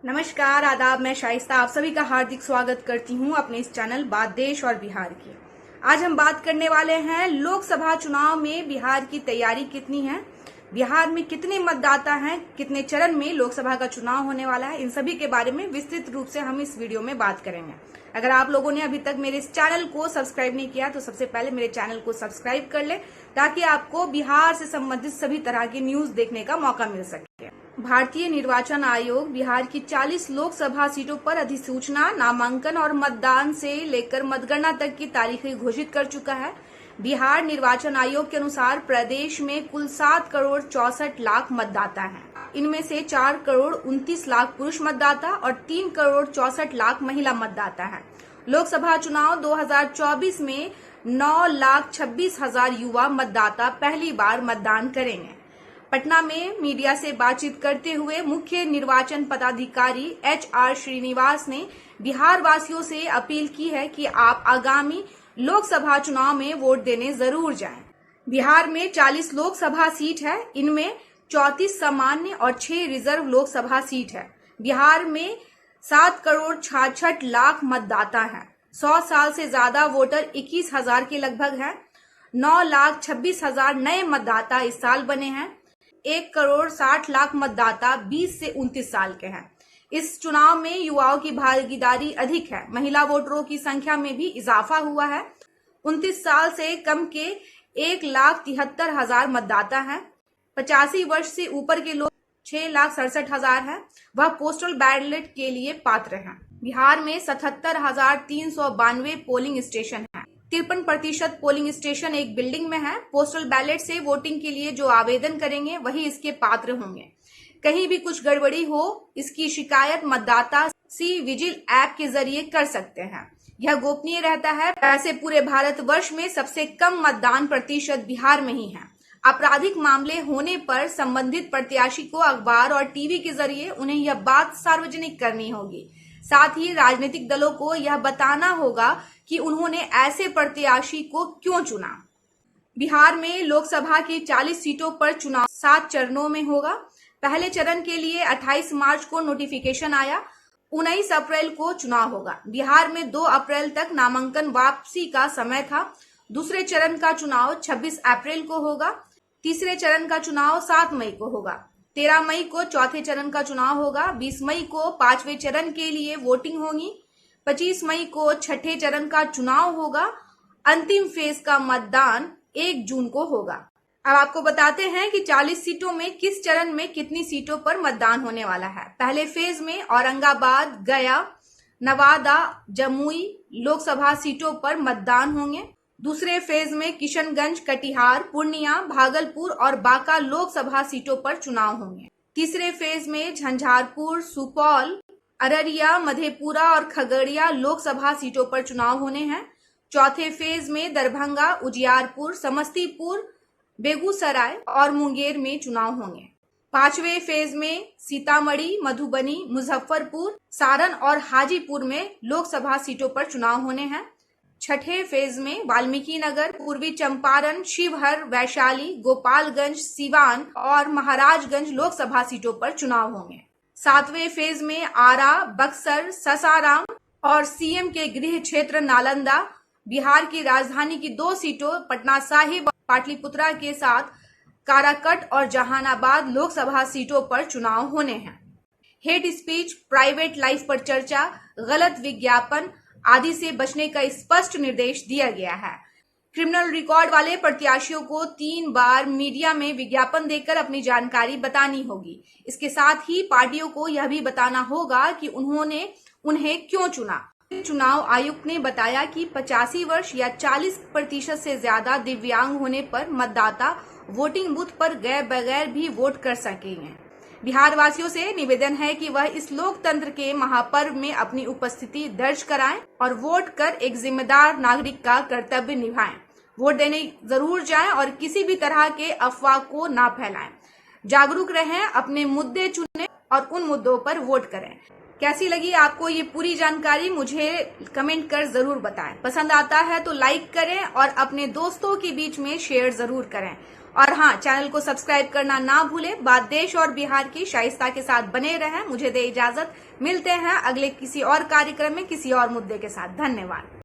नमस्कार, आदाब। मैं शाइस्ता आप सभी का हार्दिक स्वागत करती हूं अपने इस चैनल बात देश और बिहार की। आज हम बात करने वाले हैं लोकसभा चुनाव में बिहार की तैयारी कितनी है, बिहार में कितने मतदाता हैं, कितने चरण में लोकसभा का चुनाव होने वाला है। इन सभी के बारे में विस्तृत रूप से हम इस वीडियो में बात करेंगे। अगर आप लोगों ने अभी तक मेरे इस चैनल को सब्सक्राइब नहीं किया तो सबसे पहले मेरे चैनल को सब्सक्राइब कर ले, ताकि आपको बिहार से संबंधित सभी तरह की न्यूज देखने का मौका मिल सके। भारतीय निर्वाचन आयोग बिहार की 40 लोकसभा सीटों पर अधिसूचना, नामांकन और मतदान से लेकर मतगणना तक की तारीखें घोषित कर चुका है। बिहार निर्वाचन आयोग के अनुसार प्रदेश में कुल 7 करोड़ 64 लाख मतदाता हैं। इनमें से 4 करोड़ 29 लाख पुरुष मतदाता और 3 करोड़ 64 लाख महिला मतदाता हैं। लोकसभा चुनाव 2024 में 9,26,000 युवा मतदाता पहली बार मतदान करेंगे। पटना में मीडिया से बातचीत करते हुए मुख्य निर्वाचन पदाधिकारी HR श्रीनिवास ने बिहार वासियों से अपील की है कि आप आगामी लोकसभा चुनाव में वोट देने जरूर जाएं। बिहार में 40 लोकसभा सीट है। इनमें 34 सामान्य और 6 रिजर्व लोकसभा सीट है। बिहार में 7 करोड़ 66 लाख मतदाता हैं। 100 साल से ज्यादा वोटर 21,000 के लगभग हैं। 9,26,000 नए मतदाता इस साल बने हैं। 1 करोड़ 60 लाख मतदाता 20 से 29 साल के हैं। इस चुनाव में युवाओं की भागीदारी अधिक है। महिला वोटरों की संख्या में भी इजाफा हुआ है। 29 साल से कम के 1,73,000 मतदाता हैं। 85 वर्ष से ऊपर के लोग 6,67,000 हैं। वह पोस्टल बैलेट के लिए पात्र हैं। बिहार में 77,392 पोलिंग स्टेशन हैं। 53% पोलिंग स्टेशन एक बिल्डिंग में है। पोस्टल बैलेट से वोटिंग के लिए जो आवेदन करेंगे वही इसके पात्र होंगे। कहीं भी कुछ गड़बड़ी हो, इसकी शिकायत मतदाता सी विजिल ऐप के जरिए कर सकते हैं। यह गोपनीय रहता है। वैसे पूरे भारतवर्ष में सबसे कम मतदान प्रतिशत बिहार में ही है। आपराधिक मामले होने पर संबंधित प्रत्याशी को अखबार और टीवी के जरिए उन्हें यह बात सार्वजनिक करनी होगी। साथ ही राजनीतिक दलों को यह बताना होगा कि उन्होंने ऐसे प्रत्याशी को क्यों चुना। बिहार में लोकसभा की 40 सीटों पर चुनाव 7 चरणों में होगा। पहले चरण के लिए 28 मार्च को नोटिफिकेशन आया। 19 अप्रैल को चुनाव होगा। बिहार में 2 अप्रैल तक नामांकन वापसी का समय था। दूसरे चरण का चुनाव 26 अप्रैल को होगा। तीसरे चरण का चुनाव 7 मई को होगा। 13 मई को चौथे चरण का चुनाव होगा। 20 मई को 5वें चरण के लिए वोटिंग होगी। 25 मई को छठे चरण का चुनाव होगा। अंतिम फेज का मतदान 1 जून को होगा। अब आपको बताते हैं कि 40 सीटों में किस चरण में कितनी सीटों पर मतदान होने वाला है। पहले फेज में औरंगाबाद, गया, नवादा, जमुई लोकसभा सीटों पर मतदान होंगे। दूसरे फेज में किशनगंज, कटिहार, पूर्णिया, भागलपुर और बांका लोकसभा सीटों पर चुनाव होंगे। तीसरे फेज में झंझारपुर, सुपौल, अररिया, मधेपुरा और खगड़िया लोकसभा सीटों पर चुनाव होने हैं। चौथे फेज में दरभंगा, उजियारपुर, समस्तीपुर, बेगूसराय और मुंगेर में चुनाव होंगे। 5वें फेज में सीतामढ़ी, मधुबनी, मुजफ्फरपुर, सारण और हाजीपुर में लोकसभा सीटों पर चुनाव होने हैं। छठे फेज में वाल्मीकि नगर, पूर्वी चंपारण, शिवहर, वैशाली, गोपालगंज, सीवान और महाराजगंज लोकसभा सीटों पर चुनाव होंगे। 7वें फेज में आरा, बक्सर, सासाराम और सीएम के गृह क्षेत्र नालंदा, बिहार की राजधानी की 2 सीटों पटना साहिब, पाटलिपुत्रा के साथ काराकट और जहानाबाद लोकसभा सीटों पर चुनाव होने हैं। हेट स्पीच, प्राइवेट लाइफ पर चर्चा, गलत विज्ञापन आदि से बचने का स्पष्ट निर्देश दिया गया है। क्रिमिनल रिकॉर्ड वाले प्रत्याशियों को 3 बार मीडिया में विज्ञापन देकर अपनी जानकारी बतानी होगी। इसके साथ ही पार्टियों को यह भी बताना होगा कि उन्होंने उन्हें क्यों चुना। चुनाव आयुक्त ने बताया कि 85 वर्ष या 40% से ज्यादा दिव्यांग होने पर मतदाता वोटिंग बूथ पर गए बगैर भी वोट कर सकेंगे। बिहार वासियों से निवेदन है कि वह इस लोकतंत्र के महापर्व में अपनी उपस्थिति दर्ज कराएं और वोट कर एक जिम्मेदार नागरिक का कर्तव्य निभाएं। वोट देने जरूर जाएं और किसी भी तरह के अफवाह को ना फैलाएं। जागरूक रहें, अपने मुद्दे चुनें और उन मुद्दों पर वोट करें। कैसी लगी आपको ये पूरी जानकारी, मुझे कमेंट कर जरूर बताएं। पसंद आता है तो लाइक करें और अपने दोस्तों के बीच में शेयर जरूर करें। और हाँ, चैनल को सब्सक्राइब करना ना भूलें। बात देश और बिहार की, शाइस्ता के साथ बने रहें। मुझे दे इजाजत, मिलते हैं अगले किसी और कार्यक्रम में किसी और मुद्दे के साथ। धन्यवाद।